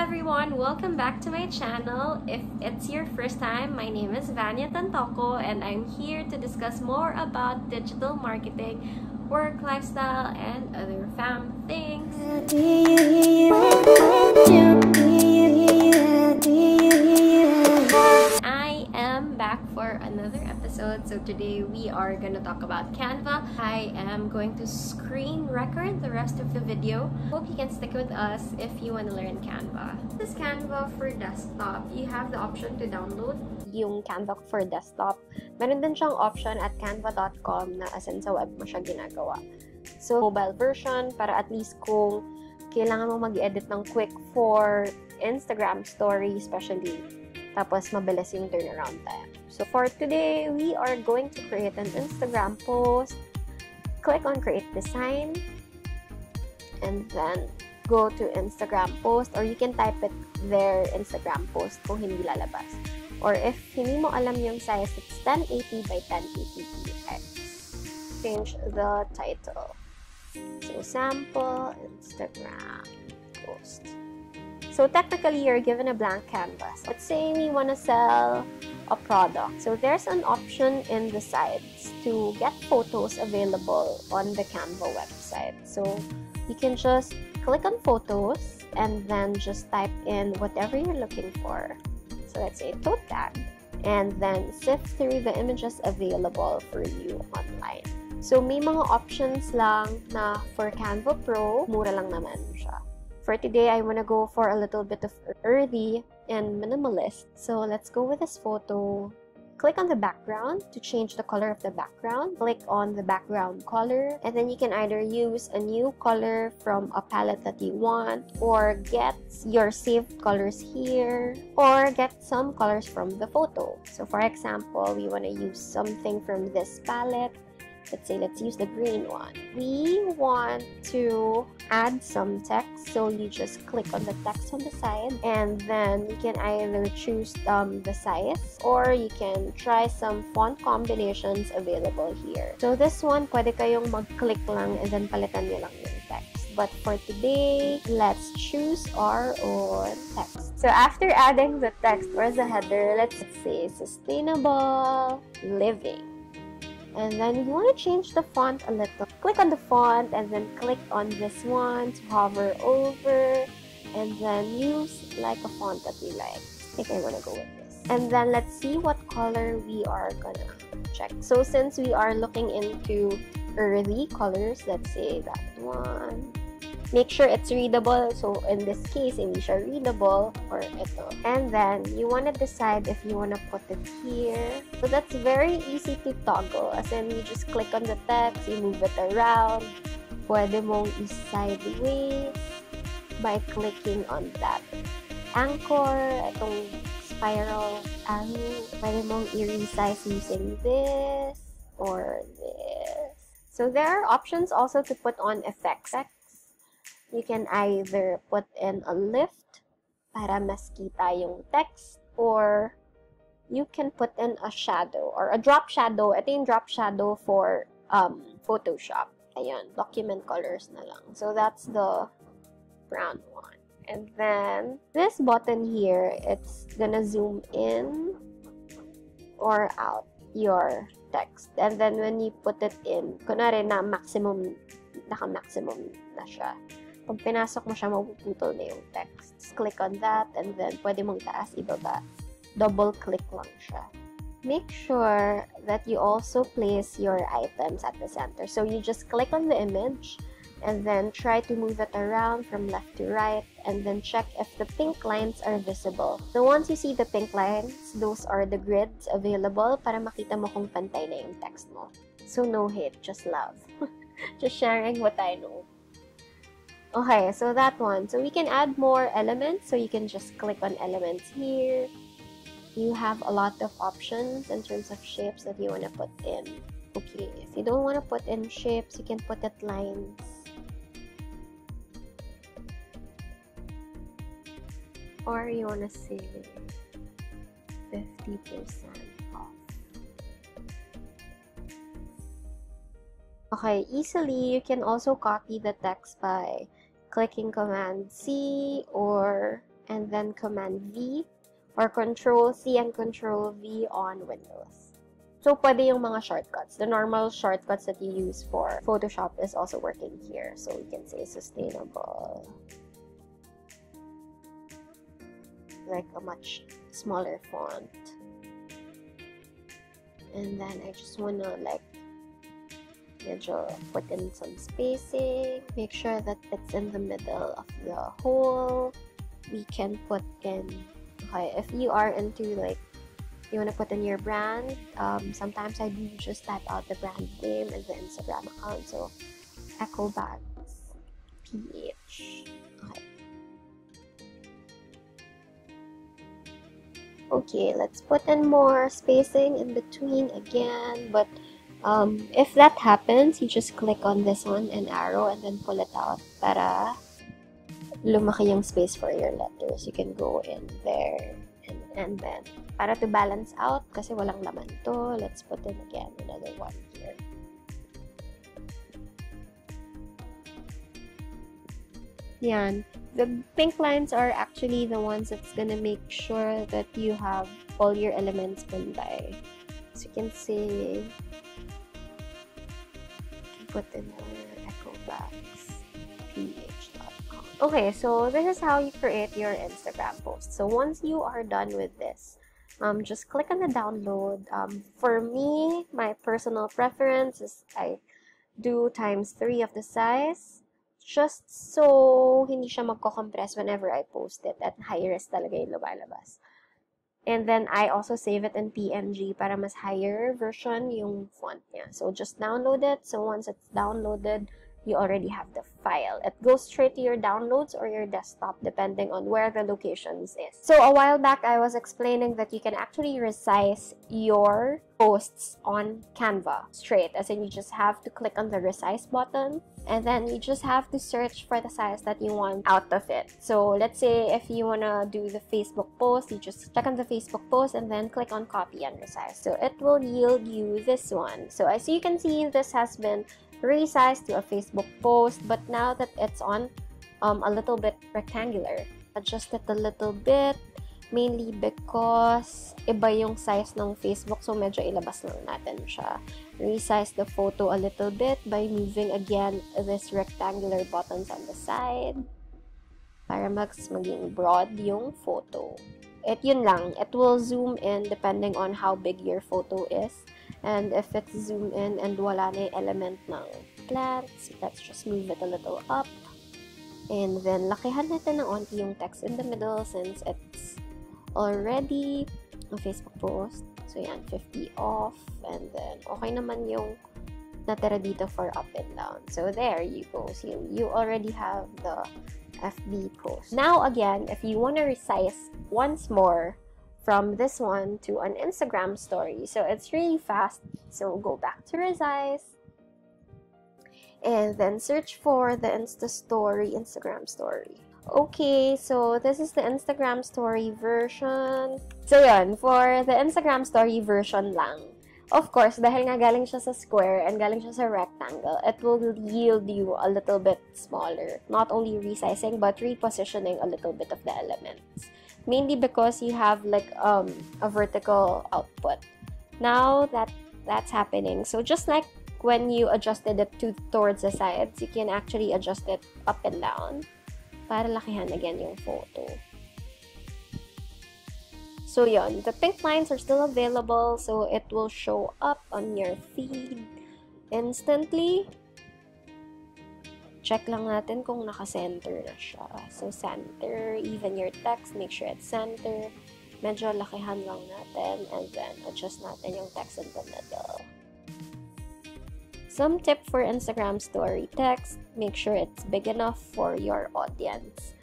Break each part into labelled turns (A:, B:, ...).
A: everyone! Welcome back to my channel. If it's your first time, my name is Vanya Tantoko and I'm here to discuss more about digital marketing, work, lifestyle, and other fam things. I am back for another episode. So today we are gonna talk about Canva. I am going to screen record the rest of the video. Hope you can stick with us if you want to learn Canva. This is Canva for desktop. You have the option to download yung Canva for desktop. Meron din siyang option at canva.com na as in sa web mo siya ginagawa. So mobile version para at least kung kailangan mo mag-edit ng quick for Instagram story especially. Tapos, mabilis yung turnaround time. So, for today, we are going to create an Instagram post. Click on Create Design. And then, go to Instagram post. Or you can type it there, Instagram post, kung hindi lalabas. Or if hindi mo alam yung size, it's 1080 by 1080 px. Change the title. So, sample Instagram post. So technically, you're given a blank canvas. Let's say we want to sell a product. So there's an option in the sides to get photos available on the Canva website. So you can just click on photos and then just type in whatever you're looking for. So let's say tote tag. And then sift through the images available for you online. So may mga options lang na for Canva Pro, mura lang naman siya. For today, I want to go for a little bit of earthy and minimalist. So let's go with this photo. Click on the background to change the color of the background. Click on the background color. And then you can either use a new color from a palette that you want, or get your saved colors here, or get some colors from the photo. So for example, we want to use something from this palette. Let's say, let's use the green one. We want to add some text, so you just click on the text on the side, and then you can either choose the size, or you can try some font combinations available here. So this one, pwede kayong mag-click lang and then palitan nyo lang yung text. But for today, let's choose our own text. So after adding the text, where's the header? Let's say sustainable living. And then you want to change the font a little. Click on the font and then click on this one to hover over, and then use like a font that we like. I think I want to go with this. And then let's see what color we are gonna check. So since we are looking into earthy colors, let's say that one. Make sure it's readable. So in this case, hindi siya readable, or ito. And then you want to decide if you want to put it here. So that's very easy to toggle. As in, you just click on the text, you move it around. Pwede mong i-sideways by clicking on that anchor, itong spiral arrow. Pwede mong i-resize using this or this. So there are options also to put on effects. You can either put in a lift para mas kita yung text, or you can put in a shadow or a drop shadow. Ito yung drop shadow for Photoshop. Ayan, document colors na lang. So that's the brown one. And then this button here, it's gonna zoom in or out your text. And then when you put it in, kunwari na maximum, naka-maximum na siya. Pag pinasok mo siya, mapuputol na yung text. Just click on that, and then pwede mong taas, ibaba. Double-click lang siya. Make sure that you also place your items at the center. So you just click on the image, and then try to move it around from left to right, and then check if the pink lines are visible. So once you see the pink lines, those are the grids available para makita mo kung pantay na yung text mo. So no hate, just love. Just sharing what I know. Okay, so that one. So we can add more elements. So you can just click on elements here. You have a lot of options in terms of shapes that you want to put in. Okay, if you don't want to put in shapes, you can put it lines. Or you want to say 50% off. Okay, easily you can also copy the text by clicking Command C or and then Command V, or Control C and Control V on Windows. So, pwede yung mga shortcuts. The normal shortcuts that you use for Photoshop is also working here. So, we can say sustainable. Like a much smaller font. And then I just wanna like medyo put in some spacing. Make sure that it's in the middle of the whole. We can put in, okay, if you are into like, you want to put in your brand, sometimes I do just type out the brand name and the Instagram account. So, Echo Bags PH. Okay. Okay, let's put in more spacing in between again. But if that happens, you just click on this one, an arrow, and then pull it out para lumaki yung space for your letters. You can go in there. And then, para to balance out, kasi walang laman to, let's put in again another one here. Yan. The pink lines are actually the ones that's gonna make sure that you have all your elements by. So you can say, put in Echo Bags PH.com. Okay, so this is how you create your Instagram post. So once you are done with this, just click on the download. For me, my personal preference is I do ×3 of the size, just so hindi siya magko-compress whenever I post it at high res talaga yung lumalabas. And then I also save it in PNG para mas higher version yung font niya. So just download it. So once it's downloaded, you already have the file. It goes straight to your downloads or your desktop depending on where the locations is. So a while back, I was explaining that you can actually resize your posts on Canva straight, as in you just have to click on the resize button and then you just have to search for the size that you want out of it. So let's say if you want to do the Facebook post, you just click on the Facebook post and then click on copy and resize. So it will yield you this one. So as you can see, this has been resized to a Facebook post, but now that it's on a little bit rectangular, adjust it a little bit, mainly because iba yung size ng Facebook, so medyo ilabas lang natin siya. Resize the photo a little bit by moving again this rectangular buttons on the side para maging broad yung photo. Yun lang, it will zoom in depending on how big your photo is. And if it's zoom in and wala na yung element ng plants, let's just move it a little up. And then, lakihan natin ng onti yung text in the middle since it's already a Facebook post. So, yan, 50 off. And then, okay naman yung natira dito for up and down. So, there you go. So, you already have the FB post. Now, again, if you want to resize once more from this one to an Instagram story. So it's really fast. So go back to resize and then search for the Instagram story. Okay, so this is the Instagram story version. So yun, for the Instagram story version lang. Of course, dahil nga galing siya sa square and galing siya sa rectangle, it will yield you a little bit smaller. Not only resizing, but repositioning a little bit of the elements. Mainly because you have like a vertical output. Now that's happening. So just like when you adjusted it towards the sides, you can actually adjust it up and down para lakihan again yung photo. So yun, the pink lines are still available, so it will show up on your feed instantly. Check lang natin kung naka-center na siya. So, center, even your text, make sure it's center. Medyo lakihan lang natin, and then adjust natin yung text in the middle. Some tip for Instagram story text, make sure it's big enough for your audience.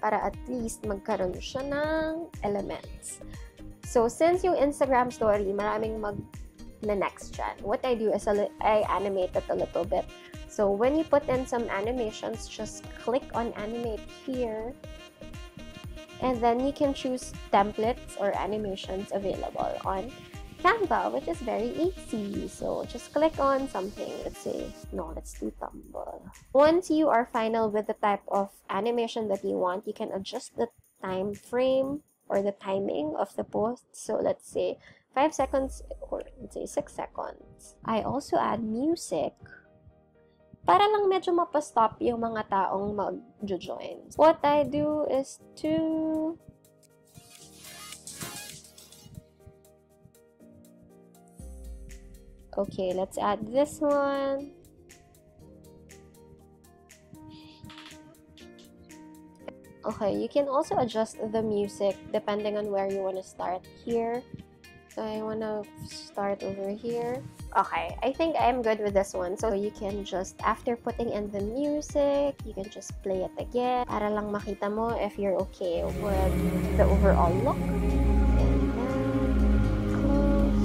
A: Para at least magkaroon siya ng elements. So, since yung Instagram story, maraming mag-next dyan, what I do is I animate it a little bit. So when you put in some animations, just click on animate here. And then you can choose templates or animations available on Canva, which is very easy. So just click on something. Let's do Tumble. Once you are final with the type of animation that you want, you can adjust the time frame or the timing of the post. So let's say 5 seconds or let's say 6 seconds. I also add music para lang medyo mapastop yung mga taong mag-join. What I do is to okay, let's add this one. Okay, you can also adjust the music depending on where you want to start here. So I want to start over here. Okay, I think I'm good with this one. So you can just, after putting in the music, you can just play it again para lang makita mo if you're okay with the overall look. And then close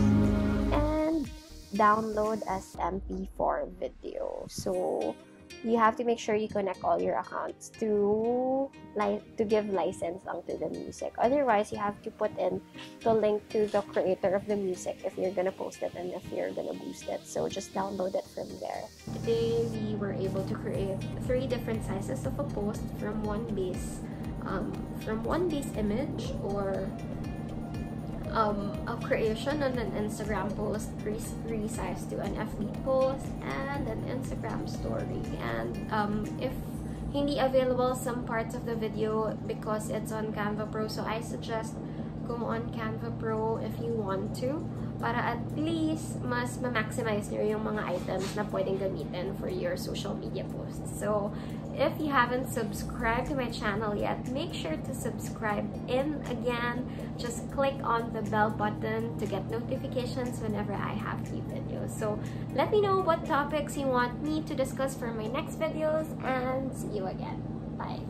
A: and download as MP4 video. So you have to make sure you connect all your accounts to give license lang to the music. Otherwise, you have to put in the link to the creator of the music if you're gonna post it and if you're gonna boost it. So just download it from there. Today, we were able to create 3 different sizes of a post from one base image or a creation on an Instagram post, resize to an FB post, and an Instagram story. And if hindi available some parts of the video because it's on Canva Pro, so I suggest go on Canva Pro if you want to, para at least mas ma-maximize nyo yung mga items na pwedeng gamitin for your social media posts. So if you haven't subscribed to my channel yet, make sure to subscribe. And again, just click on the bell button to get notifications whenever I have new videos. So let me know what topics you want me to discuss for my next videos, and see you again. Bye.